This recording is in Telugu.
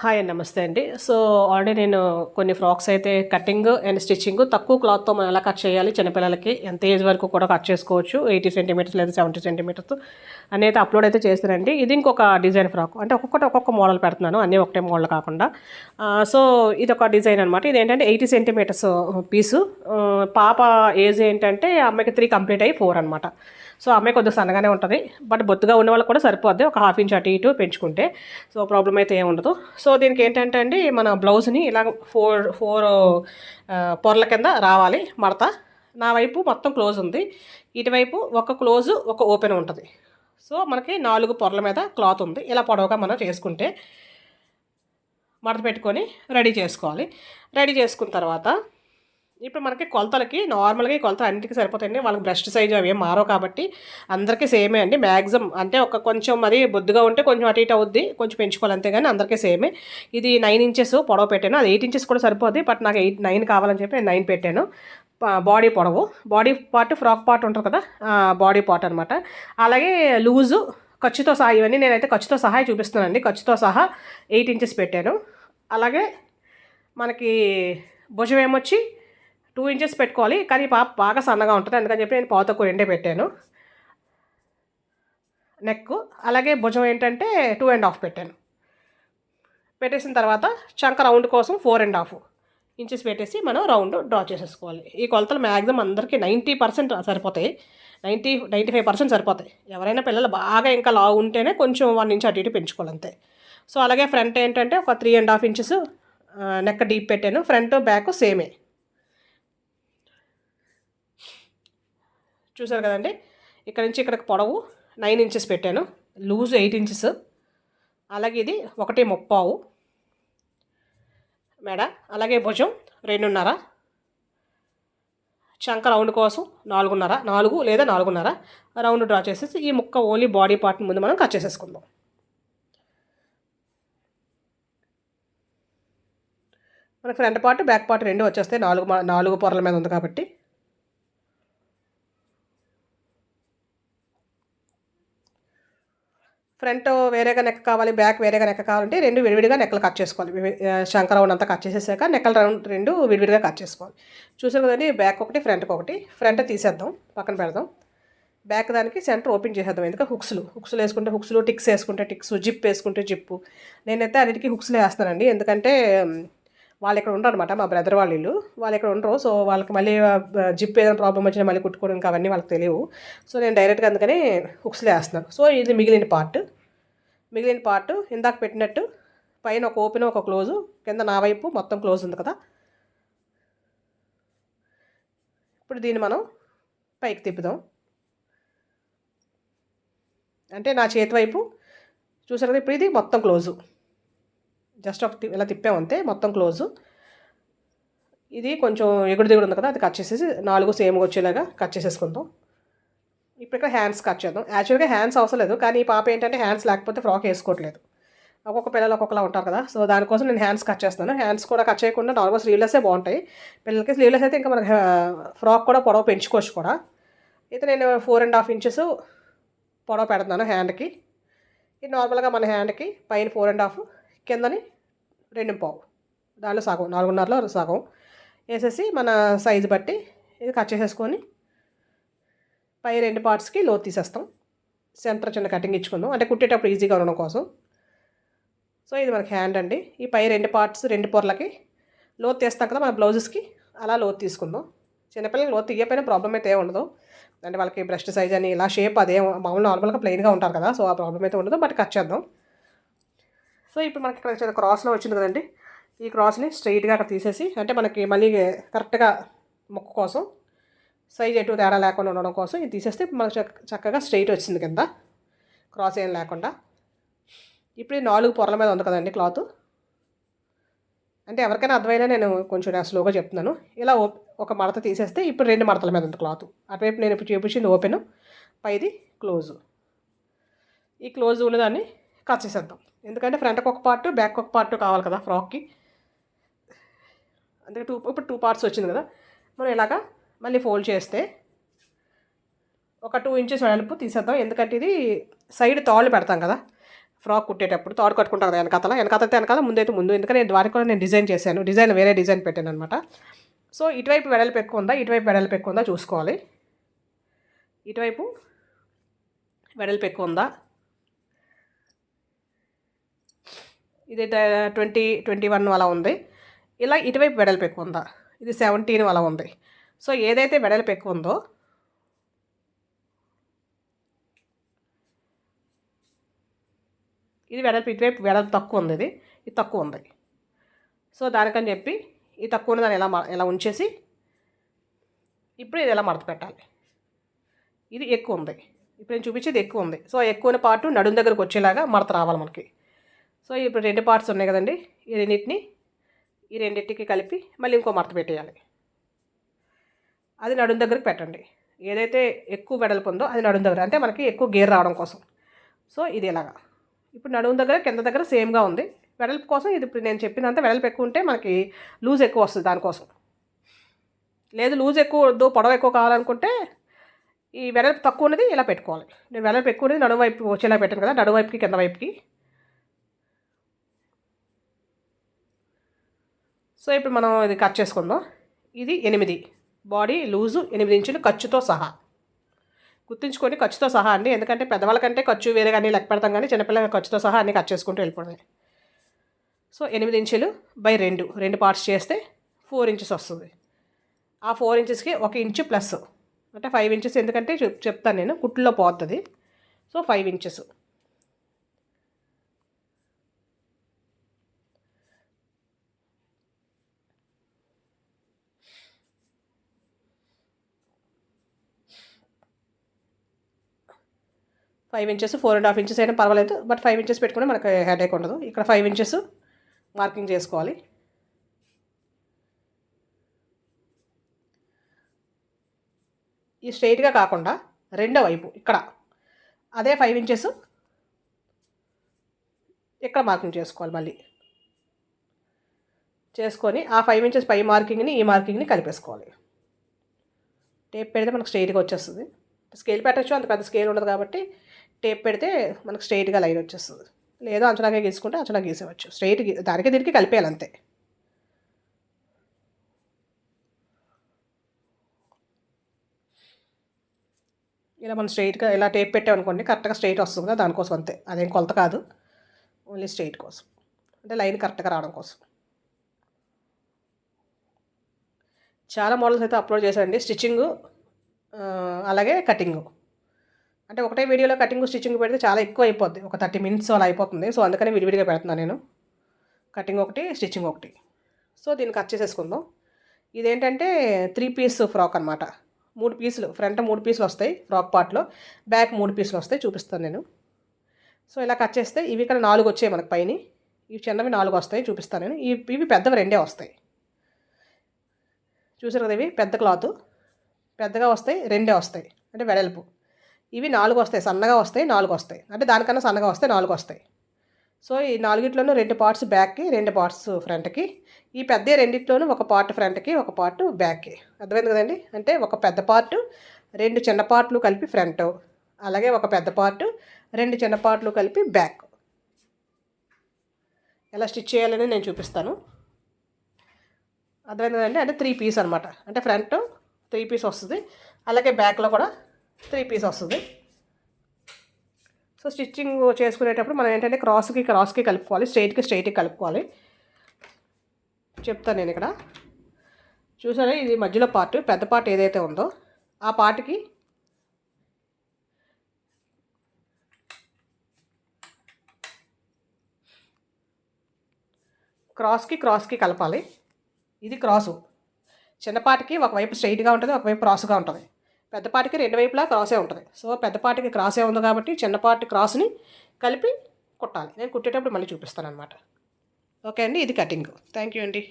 హాయ్ అండి. నమస్తే అండి. సో, ఆల్రెడీ నేను కొన్ని ఫ్రాక్స్ అయితే కటింగ్ అండ్ స్టిచ్చింగ్ తక్కువ క్లాత్‌తో మనం ఎలా కట్ చేయాలి, చిన్నపిల్లలకి ఎంత ఏజ్ వరకు కూడా కట్ చేసుకోవచ్చు, 80 సెంటీమీటర్స్ లేదా 70 సెంటీమీటర్స్ అనేది అప్లోడ్ అయితే చేస్తానండి. ఇది ఇంకొక డిజైన్ ఫ్రాక్. అంటే ఒక్కొక్కటి ఒక్కొక్క మోడల్ పెడుతున్నాను, అన్నీ ఒకటే మోడల్ కాకుండా. సో, ఇదొక డిజైన్ అనమాట. ఇదేంటంటే 80 సెంటీమీటర్స్ పీసు. పాప ఏజ్ ఏంటంటే అమ్మాయికి 3 కంప్లీట్ అయ్యి 4 అనమాట. సో, అమ్మాయి కొద్దిగా సన్నగానే ఉంటుంది. బట్ బొత్తుగా ఉన్న వాళ్ళకి కూడా సరిపోద్ది, ఒక హాఫ్ ఇంచ్ అటు ఇటు పెంచుకుంటే. సో, ప్రాబ్లం అయితే ఏముండదు. సో, దీనికి ఏంటంటే అండి, మన బ్లౌజ్ని ఇలా ఫోర్ ఫోర్ పొరల కింద రావాలి మడత. నా వైపు మొత్తం క్లోజ్ ఉంది, ఇటువైపు ఒక క్లోజు ఒక ఓపెన్ ఉంటుంది. సో, మనకి 4 పొరల మీద క్లాత్ ఉంది. ఇలా పొడవుగా మనం చేసుకుంటే మడత పెట్టుకొని రెడీ చేసుకోవాలి. రెడీ చేసుకున్న తర్వాత ఇప్పుడు మనకి కొలతలకి నార్మల్గా ఈ కొలతలు అన్నిటికీ సరిపోతాయండి. వాళ్ళకి బ్రెస్ట్ సైజు అవి ఏం మారవు కాబట్టి అందరికీ సేమే అండి. మ్యాక్సిమం అంటే ఒక కొంచెం మరి బొద్దుగా ఉంటే కొంచెం అటు ఇటు అవుద్ది, కొంచెం పెంచుకోవాలి అంతే, కానీ అందరికీ సేమే. ఇది 9 ఇంచెస్ పొడవు పెట్టాను. అది 8 ఇంచెస్ కూడా సరిపోద్ది, బట్ నాకు 9 కావాలని చెప్పి నేను 9 పెట్టాను. బాడీ పొడవు, బాడీ పార్ట్, ఫ్రాక్ పార్ట్ ఉంటుంది కదా, బాడీ పార్ట్ అనమాట. అలాగే లూజు ఖర్చుతో సహా, ఇవన్నీ నేనైతే ఖర్చుతో సహా చూపిస్తున్నానండి. ఖర్చుతో సహా 8 ఇంచెస్ పెట్టాను. అలాగే మనకి భుజం ఏమొచ్చి 2 ఇంచెస్ పెట్టుకోవాలి, కానీ పాప బాగా సన్నగా ఉంటుంది, అందుకని చెప్పి నేను పావు తక్కువ 2 పెట్టాను. నెక్ అలాగే భుజం ఏంటంటే 2.5 పెట్టాను. పెట్టేసిన తర్వాత చంక రౌండ్ కోసం 4.5 ఇంచెస్ పెట్టేసి మనం రౌండ్ డ్రా చేసేసుకోవాలి. ఈ కొలతలు మ్యాక్సిమం అందరికీ 90% సరిపోతాయి, 95% సరిపోతాయి. ఎవరైనా పిల్లలు బాగా ఇంకా లావు ఉంటేనే కొంచెం 1 ఇంచ్ అటు ఇటు పెంచుకోవాలి అంతే. సో, అలాగే ఫ్రంట్ ఏంటంటే ఒక 3.5 ఇంచెస్ నెక్ డీప్ పెట్టాను. ఫ్రంట్ బ్యాక్ సేమే. చూసారు కదండి, ఇక్కడ నుంచి ఇక్కడికి పొడవు 9 ఇంచెస్ పెట్టాను, లూజ్ 8 ఇంచెస్. అలాగే ఇది 1.35 మెడ. అలాగే భుజం 2.5, చంక రౌండ్ కోసం 4.5, 4 లేదా 4.5 రౌండ్ డ్రా చేసేసి ఈ ముక్క ఓన్లీ బాడీ పార్ట్ ముందు మనం కట్ చేసేసుకుందాం. మనకి ఫ్రంట్ పార్ట్ బ్యాక్ పార్ట్ రెండు వచ్చేస్తాయి, 4 పొరల మీద ఉంది కాబట్టి. ఫ్రంట్ వేరేగా నెక్ కావాలి, బ్యాక్ వేరేగా నెక్ కావాలంటే రెండు విడివిడిగా నెక్కలు కట్ చేసుకోవాలి. శంకర రౌండ్ అంతా కట్ చేసేసాక నెక్కల రౌండ్ రెండు విడివిడిగా కట్ చేసుకోవాలి. చూసారు కదండి, బ్యాక్ ఒకటి ఫ్రంట్కి ఒకటి. ఫ్రంట్ తీసేద్దాం, పక్కన పెడదాం. బ్యాక్ దానికి సెంటర్ ఓపెన్ చేసేద్దాం. ఎందుకంటే హుక్స్లు వేసుకుంటే హుక్స్లు, టిక్స్ వేసుకుంటే టిక్స్, జిప్ వేసుకుంటే జిప్పు. నేనైతే అన్నిటికీ హుక్స్లు వేస్తానండి, ఎందుకంటే వాళ్ళు ఇక్కడ ఉండరు అనమాట, మా బ్రదర్ వాళ్ళు ఇల్లు, వాళ్ళు ఇక్కడ ఉండరు. సో, వాళ్ళకి మళ్ళీ జిప్ ఏదైనా ప్రాబ్లం వచ్చినా మళ్ళీ కుట్టుకోవడం ఇంకా అవన్నీ వాళ్ళకి తెలియవు. సో, నేను డైరెక్ట్గా అందుకని హుక్స్లో వేస్తున్నాను. సో, ఇది మిగిలిన పార్ట్ ఇందాక పెట్టినట్టు పైన ఒక ఓపెన్ ఒక క్లోజు, కింద నా వైపు మొత్తం క్లోజ్ ఉంది కదా. ఇప్పుడు దీన్ని మనం పైకి తిప్పుదాం. అంటే నా చేతి వైపు చూసారు కదా, ఇప్పుడు ఇది మొత్తం క్లోజు. జస్ట్ ఒక ఇలా తిప్పామంతే, మొత్తం క్లోజు. ఇది కొంచెం ఎగుడు దిగుడు ఉంది కదా, అది కట్ చేసేసి 4 సేమ్గా వచ్చేలాగా కట్ చేసేసుకుందాం. ఇప్పుడు ఇక్కడ హ్యాండ్స్ కట్ చేద్దాం. యాక్చువల్గా హ్యాండ్స్ అవసరం లేదు, కానీ ఈ పాప ఏంటంటే హ్యాండ్స్ లేకపోతే ఫ్రాక్ వేసుకోవట్లేదు. ఒక్కొక్క పిల్లలు ఒక్కొక్కలా ఉంటారు కదా, సో దానికోసం నేను హ్యాండ్స్ కట్ చేస్తాను. హ్యాండ్స్ కూడా కట్ చేయకుండా నార్మల్ స్లీవ్లెస్సే బాగుంటాయి పిల్లలకి. స్లీవ్లెస్ అయితే ఇంకా మనకి ఫ్రాక్ కూడా పొడవు పెంచుకోవచ్చు కూడా. అయితే నేను 4.5 ఇంచెస్ పొడవు పెడుతున్నాను హ్యాండ్కి. ఇది నార్మల్గా మన హ్యాండ్కి పైన 4.5, కిందని 2.5, దానిలో సగం 4.5లో సగం వేసేసి మన సైజు బట్టి ఇది కట్ చేసేసుకొని పై 2 పార్ట్స్కి లోతు తీసేస్తాం. సెంటర్ చిన్న కటింగ్ ఇచ్చుకుందాం, అంటే కుట్టేటప్పుడు ఈజీగా ఉండడం కోసం. సో, ఇది మనకి హ్యాండ్ అండి. ఈ పై 2 పార్ట్స్ 2 పొరలకి లోతు తీస్తాం కదా మన బ్లౌజెస్కి, అలా లోతు తీసుకుందాం. చిన్నపిల్లలకి లోతు తీయకపోయినా ప్రాబ్లం అయితే ఉండదు, అంటే వాళ్ళకి బ్రెస్ట్ సైజ్ అని ఇలా షేప్ అదే మామూలు నార్మల్గా ప్లెయిన్గా ఉంటారు కదా, సో ఆ ప్రాబ్లం అయితే ఉండదు. బట్ కట్ చేద్దాం. సో, ఇప్పుడు మనకి ఇక్కడ చిన్న క్రాస్లో వచ్చింది కదండి, ఈ క్రాస్ని స్ట్రైట్గా అక్కడ తీసేసి, అంటే మనకి మళ్ళీ కరెక్ట్గా ముక్క కోసం సైజ్ ఎటు తేడా లేకుండా ఉండడం కోసం ఇది తీసేస్తే మనకు చక్కగా స్ట్రైట్ వచ్చింది కింద, క్రాస్ ఏం లేకుండా. ఇప్పుడు ఈ 4 పొరల మీద ఉంది కదండి క్లాత్, అంటే ఎవరికైనా అర్థమైనా నేను కొంచెం స్లోగా చెప్తున్నాను. ఇలా ఒక మడత తీసేస్తే ఇప్పుడు 2 మడతల మీద ఉంది క్లాత్. అటువైపు నేను ఇప్పుడు చూపించింది ఓపెన్, పైది క్లోజు. ఈ క్లోజ్ ఉన్నదాన్ని కట్ చేసేద్దాం, ఎందుకంటే ఫ్రంట్కి ఒక పార్ట్ బ్యాక్ ఒక పార్ట్ కావాలి కదా ఫ్రాక్కి. అందుకే ఇప్పుడు 2 పార్ట్స్ వచ్చింది కదా, మనం ఇలాగా మళ్ళీ ఫోల్డ్ చేస్తే ఒక 2 ఇంచెస్ వెడల్పు తీసేద్దాం. ఎందుకంటే ఇది సైడ్ తాళ్ళు పెడతాం కదా, ఫ్రాక్ కుట్టేటప్పుడు తాడు కట్టుకుంటాం కదా వెనకాల ముందైతే ముందు, ఎందుకంటే వారికి కూడా నేను డిజైన్ చేశాను, వేరే డిజైన్ పెట్టాను అనమాట. సో ఇటువైపు వెడల్పు ఎక్కువ ఉందా, ఇటువైపు వెడల్పు ఎక్కువ ఉందా చూసుకోవాలి. ఇటువైపు వెడల్పు ఎక్కువ ఉందా, ఇది 21 అలా ఉంది. ఇలా ఇటువైపు వెడల్పు ఎక్కువ ఉందా, ఇది 17 అలా ఉంది. సో ఏదైతే వెడల్పు ఎక్కువ ఉందో ఇది వెడల్పు, ఇటువైపు వెడల్పు తక్కువ ఉంది, ఇది తక్కువ ఉంది. సో దానికని చెప్పి ఈ తక్కువ ఉన్న దాన్ని ఎలా ఉంచేసి ఇప్పుడు ఇది ఎలా మడత పెట్టాలి. ఇది ఎక్కువ ఉంది, ఇప్పుడు నేను చూపించేది ఎక్కువ ఉంది. సో ఎక్కువ పార్ట్ నడుం దగ్గరకు వచ్చేలాగా మడత రావాలి మనకి. సో ఇప్పుడు 2 పార్ట్స్ ఉన్నాయి కదండి, ఈ రెండింటికి కలిపి మళ్ళీ ఇంకో మడత పెట్టేయాలి. అది నడుం దగ్గరకు పెట్టండి. ఏదైతే ఎక్కువ వెడల్పు ఉందో అది నడుం దగ్గర, అంటే మనకి ఎక్కువ గేర్ రావడం కోసం. సో ఇది ఇలాగా ఇప్పుడు నడుం దగ్గర కింద దగ్గర సేమ్గా ఉంది. వెడల్పు కోసం ఇది ఇప్పుడు నేను చెప్పినంత వెడల్పు ఎక్కువ ఉంటే మనకి లూజ్ ఎక్కువ వస్తుంది దానికోసం. లేదు లూజ్ ఎక్కువ వద్దు, పొడవు ఎక్కువ కావాలనుకుంటే ఈ వెడల్పు తక్కువ ఉన్నది ఇలా పెట్టుకోవాలి. నేను వెడల్పు ఎక్కువ ఉన్నది నడుము వైపు వచ్చేలా పెట్టాను కదా, నడుము వైపుకి కింద వైపుకి. సో ఇప్పుడు మనం ఇది కట్ చేసుకుందాం. ఇది 8, బాడీ లూజు 8 ఇంచులు ఖర్చుతో సహా. గుర్తుంచుకొని ఖర్చుతో సహా అండి, ఎందుకంటే పెద్దవాళ్ళకంటే ఖర్చు వేరే కానీ లెక్క పెడతాం, కానీ చిన్నపిల్లల ఖర్చుతో సహా అన్నీ కట్ చేసుకుంటూ వెళ్ళిపోవడమే. సో 8 ఇంచులు బై 2 పార్ట్స్ చేస్తే 4 ఇంచెస్ వస్తుంది. ఆ 4 ఇంచెస్కి 1 ఇంచు ప్లస్, అంటే 5 ఇంచెస్, ఎందుకంటే చెప్తాను నేను కుట్టులో పోతుంది. So 5 inches. Five inches 4.5 inches అయినా పర్వాలేదు, బట్ 5 ఇంచెస్ పెట్టుకుని మనకు హెడేక్ ఉండదు. ఇక్కడ 5 ఇంచెస్ మార్కింగ్ చేసుకోవాలి. ఈ స్ట్రైట్గా కాకుండా రెండో వైపు ఇక్కడ అదే 5 ఇంచెస్ ఇక్కడ మార్కింగ్ చేసుకోవాలి. మళ్ళీ చేసుకొని ఆ 5 ఇంచెస్ పై మార్కింగ్ని ఈ మార్కింగ్ని కలిపేసుకోవాలి. టేప్ పెడితే మనకు స్ట్రైట్గా వచ్చేస్తుంది. స్కేల్ పెట్టచ్చు, అంత పెద్ద స్కేల్ ఉండదు కాబట్టి టేప్ పెడితే మనకు స్ట్రైట్గా లైన్ వచ్చేస్తుంది. లేదా అంచనాగా గీసుకుంటే అంచనా గీసేవచ్చు. స్ట్రైట్ దానికి దీనికి కలిపేయాలి అంతే. ఇలా మనం స్ట్రైట్గా ఇలా టేప్ పెట్టామనుకోండి కరెక్ట్గా స్ట్రైట్ వస్తుంది కదా, దానికోసం అంతే. అదేం కొలత కాదు, ఓన్లీ స్ట్రైట్ కోసం, అంటే లైన్ కరెక్ట్గా రావడం కోసం. చాలా మోడల్స్ అయితే అప్లోడ్ చేశానండి, స్టిచ్చింగు అలాగే కటింగు. అంటే ఒకటే వీడియోలో కటింగ్ స్టిచ్చింగ్ పెడితే చాలా ఎక్కువ అయిపోద్ది, ఒక 30 మినిట్స్ అలా అయిపోతుంది. సో అందుకని విడివిడిగా పెడుతున్నాను నేను, కటింగ్ ఒకటి స్టిచ్చింగ్ ఒకటి. సో దీన్ని కట్ చేసేసుకుందాం. ఇదేంటంటే 3 పీస్ ఫ్రాక్ అనమాట. 3 పీసులు, ఫ్రంట్ 3 పీసులు వస్తాయి ఫ్రాక్ పార్ట్లో, బ్యాక్ 3 పీసులు వస్తాయి. చూపిస్తాను నేను. సో ఇలా కట్ చేస్తే ఇవి ఇక్కడ 4 వచ్చాయి మనకు పైన, ఇవి చిన్నవి 4 వస్తాయి. చూపిస్తాను నేను. ఇవి పెద్దవి 2 వస్తాయి. చూసారు కదా, ఇవి పెద్ద క్లాత్ పెద్దగా వస్తాయి, 2 వస్తాయి అంటే వెడల్పు. ఇవి 4 వస్తాయి, సన్నగా వస్తాయి 4 వస్తాయి, అంటే దానికన్నా సన్నగా వస్తాయి 4 వస్తాయి. సో ఈ 4గిట్లోనూ 2 పార్ట్స్ బ్యాక్కి, 2 పార్ట్స్ ఫ్రంట్కి. ఈ పెద్ద 2 ఒక పార్ట్ ఫ్రంట్కి, ఒక పార్ట్ బ్యాక్కి. అర్థమైంది కదండి. అంటే ఒక పెద్ద పార్ట్ 2 చిన్న పార్ట్లు కలిపి ఫ్రంట్, అలాగే ఒక పెద్ద పార్ట్ 2 చిన్న పార్ట్లు కలిపి బ్యాక్. ఎలా స్టిచ్ చేయాలని నేను చూపిస్తాను. అర్థమైంది కదండి. అంటే 3 పీస్ అనమాట, అంటే ఫ్రంట్ 3 పీస్ వస్తుంది, అలాగే బ్యాక్లో కూడా 3 పీస్ వస్తుంది. సో స్టిచ్చింగ్ చేసుకునేటప్పుడు మనం ఏంటంటే క్రాస్కి కలుపుకోవాలి, స్ట్రైట్కి కలుపుకోవాలి. చెప్తాను నేను ఇక్కడ. చూసారా, ఇది మధ్యలో పార్ట్, పెద్ద పార్ట్ ఏదైతే ఉందో ఆ పార్ట్కి క్రాస్కి కలపాలి. ఇది క్రాసు. చిన్నపాటికి ఒకవైపు స్ట్రైట్గా ఉంటుంది, ఒకవైపు క్రాస్గా ఉంటుంది. పెద్దపాటికి 2 వైపులా క్రాసే ఉంటుంది. సో పెద్దపాటికి క్రాసే ఉంది కాబట్టి చిన్నపాటి క్రాస్ని కలిపి కుట్టాలి. నేను కుట్టేటప్పుడు మళ్ళీ చూపిస్తాను అనమాట. ఓకే అండి, ఇది కటింగ్. థ్యాంక్ యూ అండి.